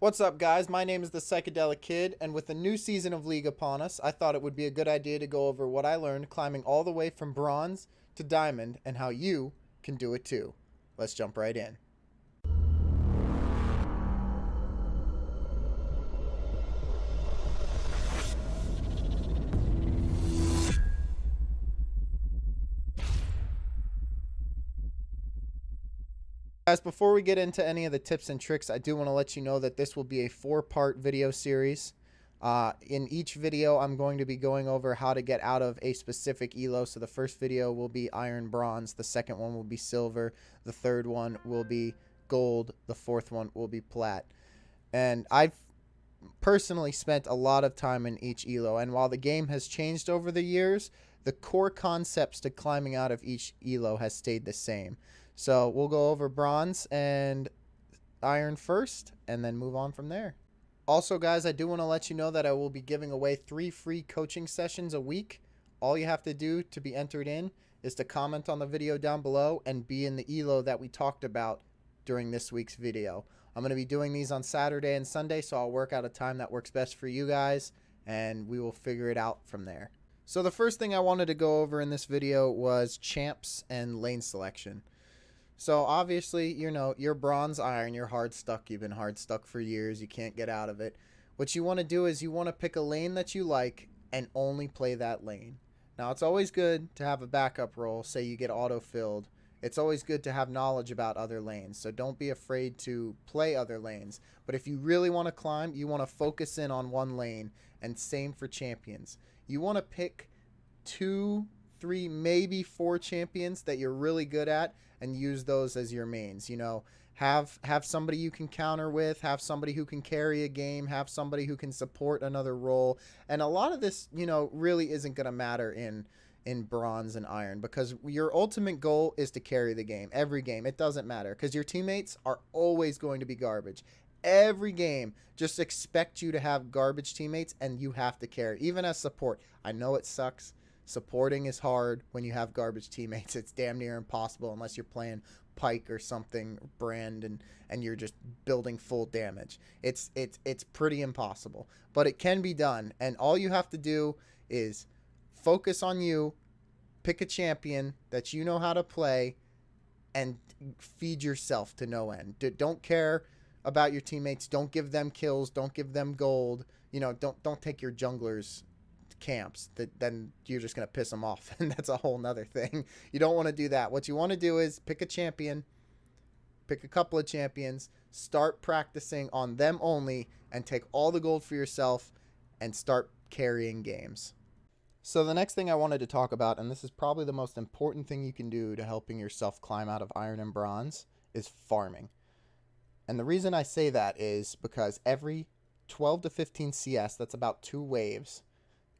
What's up, guys? My name is the Psychedelic Kid, and with a new season of League upon us, I thought it would be a good idea to go over what I learned climbing all the way from bronze to diamond and how you can do it too. Let's jump right in. Guys, before we get into any of the tips and tricks, I do want to let you know that this will be a 4-part video series. In each video, I'm going to be going over how to get out of a specific elo. So the first video will be iron bronze. The second one will be silver. The third one will be gold. The fourth one will be plat. And I've personally spent a lot of time in each elo. And while the game has changed over the years, the core concepts to climbing out of each elo has stayed the same. So we'll go over bronze and iron first and then move on from there. Also, guys, I do want to let you know that I will be giving away 3 free coaching sessions a week. All you have to do to be entered in is to comment on the video down below and be in the elo that we talked about during this week's video. I'm going to be doing these on Saturday and Sunday, so I'll work out a time that works best for you guys, and we will figure it out from there. So the first thing I wanted to go over in this video was champs and lane selection. So obviously, you know, you're bronze iron, you're hard stuck, you've been hard stuck for years, you can't get out of it. What you want to do is you want to pick a lane that you like and only play that lane. Now, it's always good to have a backup role, say you get auto-filled. It's always good to have knowledge about other lanes, so don't be afraid to play other lanes. But if you really want to climb, you want to focus in on one lane, and same for champions. You want to pick 2, 3, maybe 4 champions that you're really good at and use those as your mains. You know, have somebody you can counter with, have somebody who can carry a game, have somebody who can support another role. And a lot of this, you know, really isn't going to matter in bronze and iron, because your ultimate goal is to carry the game. Every game, it doesn't matter, because your teammates are always going to be garbage. Every game, just expect you to have garbage teammates, and you have to carry, even as support. I know it sucks. Supporting is hard when you have garbage teammates. It's damn near impossible unless you're playing Pike or something brand and you're just building full damage. It's pretty impossible, but it can be done. And all you have to do is focus on you, pick a champion that you know how to play, and feed yourself to no end. Don't care about your teammates. Don't give them kills. Don't give them gold. You know, don't take your junglers camps. Then you're just going to piss them off, and that's a whole nother thing. You don't want to do that. What you want to do is pick a champion, pick a couple of champions, start practicing on them only, and take all the gold for yourself and start carrying games. So the next thing I wanted to talk about, and this is probably the most important thing you can do to helping yourself climb out of iron and bronze, is farming. And the reason I say that is because every 12 to 15 CS, that's about 2 waves,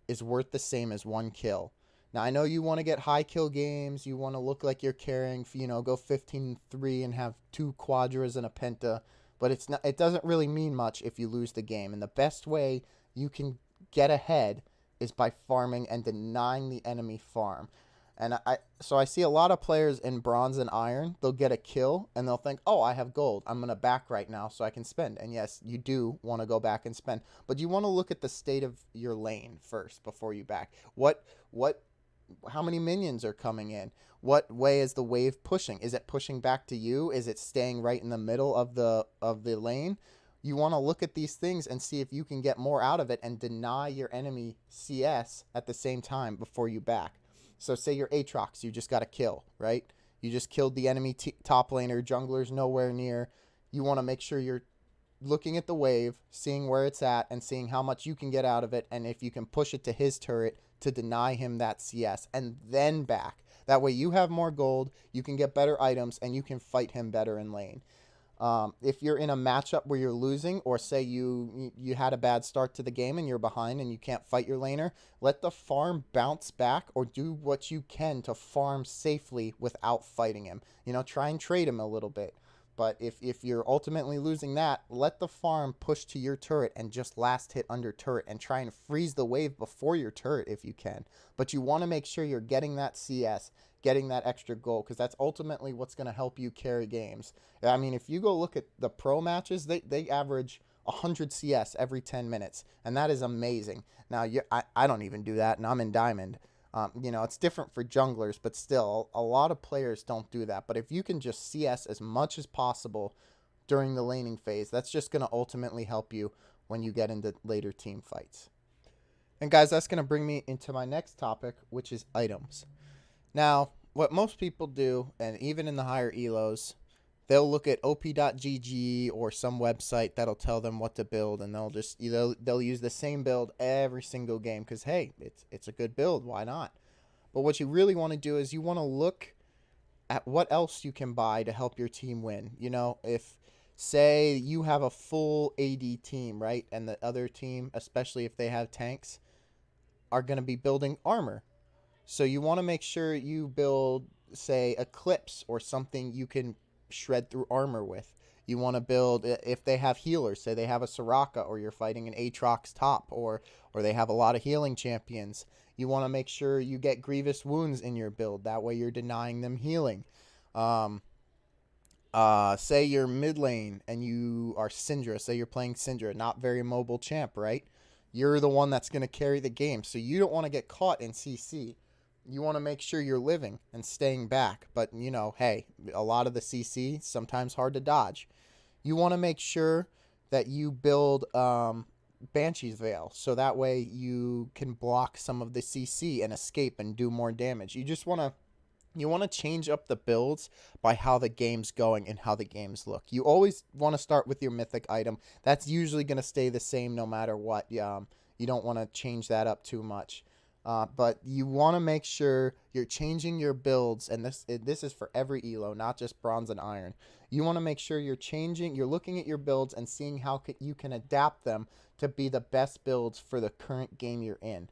is worth the same as 1 kill. Now, I know you want to get high kill games. You want to look like you're carrying, you know, go 15-3 and have 2 quadras and a penta. But it doesn't really mean much if you lose the game. And the best way you can get ahead is by farming and denying the enemy farm. And so I see a lot of players in bronze and iron, they'll get a kill and they'll think, oh, I have gold, I'm going to back right now so I can spend. And yes, you do want to go back and spend, but you want to look at the state of your lane first before you back. How many minions are coming in? What way is the wave pushing? Is it pushing back to you? Is it staying right in the middle of the lane? You want to look at these things and see if you can get more out of it and deny your enemy CS at the same time before you back. So say you're Aatrox, you just got a kill, right? You just killed the enemy top laner, jungler's nowhere near. You want to make sure you're looking at the wave, seeing where it's at, and seeing how much you can get out of it, and if you can push it to his turret to deny him that CS, and then back. That way you have more gold, you can get better items, and you can fight him better in lane. If you're in a matchup where you're losing, or say you had a bad start to the game and you're behind and you can't fight your laner, let the farm bounce back or do what you can to farm safely without fighting him. You know, try and trade him a little bit. But if you're ultimately losing that, let the farm push to your turret and just last hit under turret and try and freeze the wave before your turret if you can. But you want to make sure you're getting that CS, getting that extra goal, because that's ultimately what's going to help you carry games. I mean, if you go look at the pro matches, they average 100 CS every 10 minutes, and that is amazing. Now, I don't even do that, and I'm in Diamond. It's different for junglers, but still, a lot of players don't do that. But if you can just CS as much as possible during the laning phase, that's just going to ultimately help you when you get into later team fights. And guys, that's going to bring me into my next topic, which is items. Now, what most people do, and even in the higher elos, they'll look at op.gg or some website that'll tell them what to build, and they'll use the same build every single game because, hey, it's a good build. Why not? But what you really want to do is you want to look at what else you can buy to help your team win. If, say, you have a full AD team, right, and the other team, especially if they have tanks, are going to be building armor. So you want to make sure you build, say, Eclipse or something you can shred through armor with. You want to build, if they have healers, say they have a Soraka, or you're fighting an Aatrox top, or they have a lot of healing champions. You want to make sure you get Grievous Wounds in your build. That way you're denying them healing. Say you're mid lane and you are Syndra. Say you're playing Syndra, not very mobile champ, right? You're the one that's going to carry the game. So you don't want to get caught in CC. You want to make sure you're living and staying back. But, hey, a lot of the CC, sometimes hard to dodge. You want to make sure that you build Banshee's Veil. So that way you can block some of the CC and escape and do more damage. You want to change up the builds by how the game's going and how the games look. You always want to start with your mythic item. That's usually going to stay the same no matter what. You don't want to change that up too much. But you want to make sure you're changing your builds, and this is for every elo, not just bronze and iron. You want to make sure you're looking at your builds and seeing how you can adapt them to be the best builds for the current game you're in.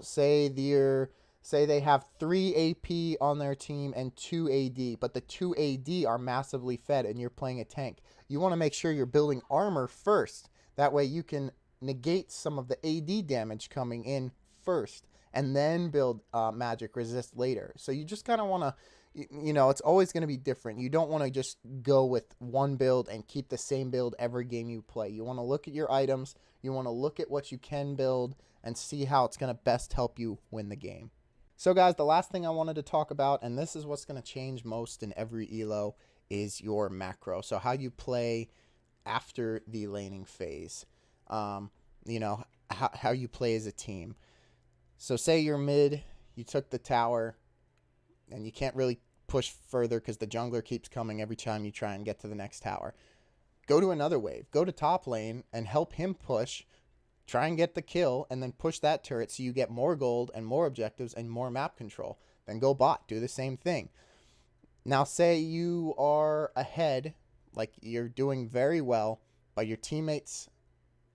Say they have 3 AP on their team and 2 AD, but the 2 AD are massively fed and you're playing a tank. You want to make sure you're building armor first. That way you can negate some of the AD damage coming in first, and then build magic resist later. So you just kind of want to, it's always going to be different. You don't want to just go with one build and keep the same build every game you play. You want to look at your items. You want to look at what you can build and see how it's going to best help you win the game. So guys, the last thing I wanted to talk about, and this is what's going to change most in every elo, is your macro. So how you play after the laning phase. How you play as a team. So say you're mid, you took the tower, and you can't really push further because the jungler keeps coming every time you try and get to the next tower. Go to another wave. Go to top lane and help him push. Try and get the kill, and then push that turret so you get more gold and more objectives and more map control. Then go bot. Do the same thing. Now say you are ahead, like you're doing very well, but your teammates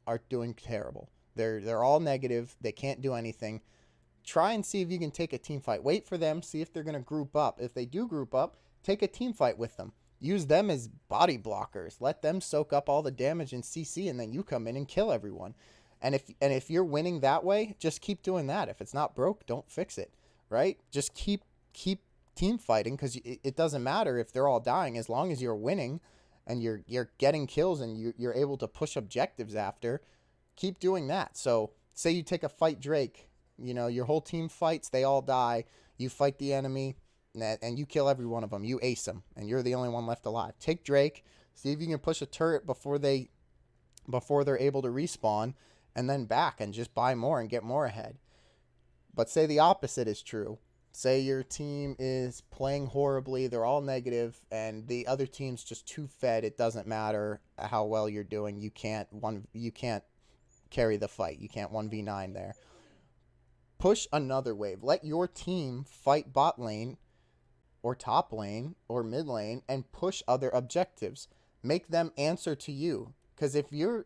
are doing terrible. They're all negative. They can't do anything. Try and see if you can take a team fight. Wait for them. See if they're going to group up. If they do group up, take a team fight with them. Use them as body blockers. Let them soak up all the damage in CC, and then you come in and kill everyone. And if you're winning that way, just keep doing that. If it's not broke, don't fix it, right? Just keep team fighting, because it doesn't matter if they're all dying as long as you're winning and you're getting kills and you're able to push objectives after. Keep doing that. So say you take a fight Drake, your whole team fights, they all die. You fight the enemy and you kill every one of them. You ace them and you're the only one left alive. Take Drake, see if you can push a turret before they're able to respawn, and then back and just buy more and get more ahead. But say the opposite is true. Say your team is playing horribly, they're all negative, and the other team's just too fed. It doesn't matter how well you're doing. You can't carry the fight. You can't 1v9 there. Push another wave. Let your team fight bot lane or top lane or mid lane and push other objectives. Make them answer to you. Because if you're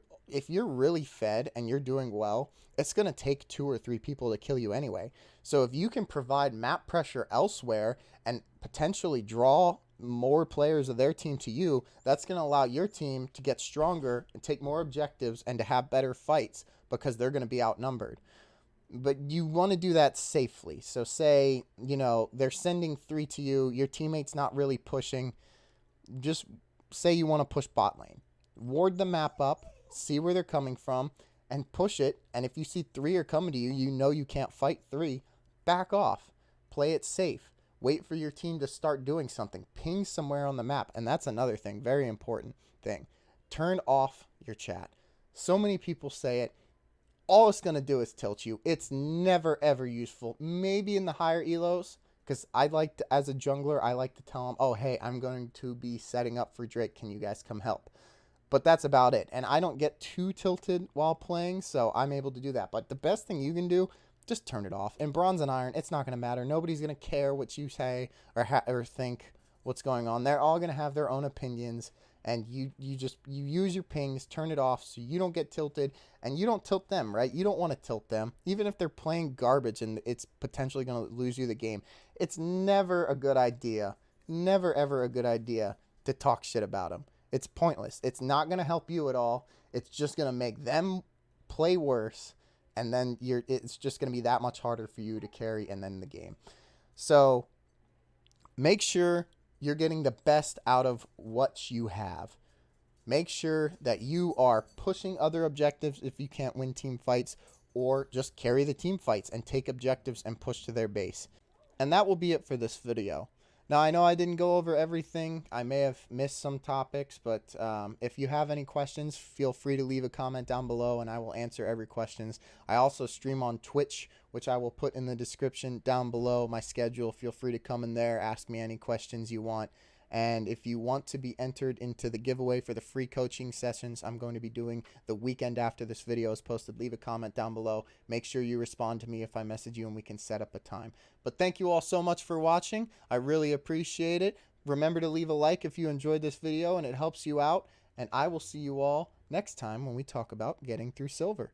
really fed and you're doing well, it's going to take 2 or 3 people to kill you anyway. So if you can provide map pressure elsewhere and potentially draw more players of their team to you, that's going to allow your team to get stronger and take more objectives and to have better fights because they're going to be outnumbered. But you want to do that safely. So say, they're sending 3 to you, your teammate's not really pushing. Just say you want to push bot lane. Ward the map up, see where they're coming from, and push it. And if you see 3 are coming to you, you know you can't fight 3, back off. Play it safe. Wait for your team to start doing something. Ping somewhere on the map. And that's another thing, very important thing. Turn off your chat. So many people say it. All it's going to do is tilt you. It's never, ever useful. Maybe in the higher elos, because I like to, as a jungler, I like to tell them, oh, hey, I'm going to be setting up for Drake. Can you guys come help? But that's about it. And I don't get too tilted while playing, so I'm able to do that. But the best thing you can do, just turn it off. In Bronze and Iron, it's not going to matter. Nobody's going to care what you say or think what's going on. They're all going to have their own opinions. And you use your pings, turn it off so you don't get tilted, and you don't tilt them, right? You don't want to tilt them. Even if they're playing garbage and it's potentially going to lose you the game, it's never a good idea, never ever a good idea to talk shit about them. It's pointless. It's not going to help you at all. It's just going to make them play worse, and then it's just going to be that much harder for you to carry and then the game. So make sure you're getting the best out of what you have. Make sure that you are pushing other objectives if you can't win team fights, or just carry the team fights and take objectives and push to their base. And that will be it for this video. Now, I know I didn't go over everything. I may have missed some topics, but if you have any questions, feel free to leave a comment down below, and I will answer every question. I also stream on Twitch, which I will put in the description down below, my schedule. Feel free to come in there, ask me any questions you want. And if you want to be entered into the giveaway for the free coaching sessions I'm going to be doing the weekend after this video is posted, leave a comment down below. Make sure you respond to me if I message you, and we can set up a time. But thank you all so much for watching. I really appreciate it. Remember to leave a like if you enjoyed this video and it helps you out. And I will see you all next time when we talk about getting through silver.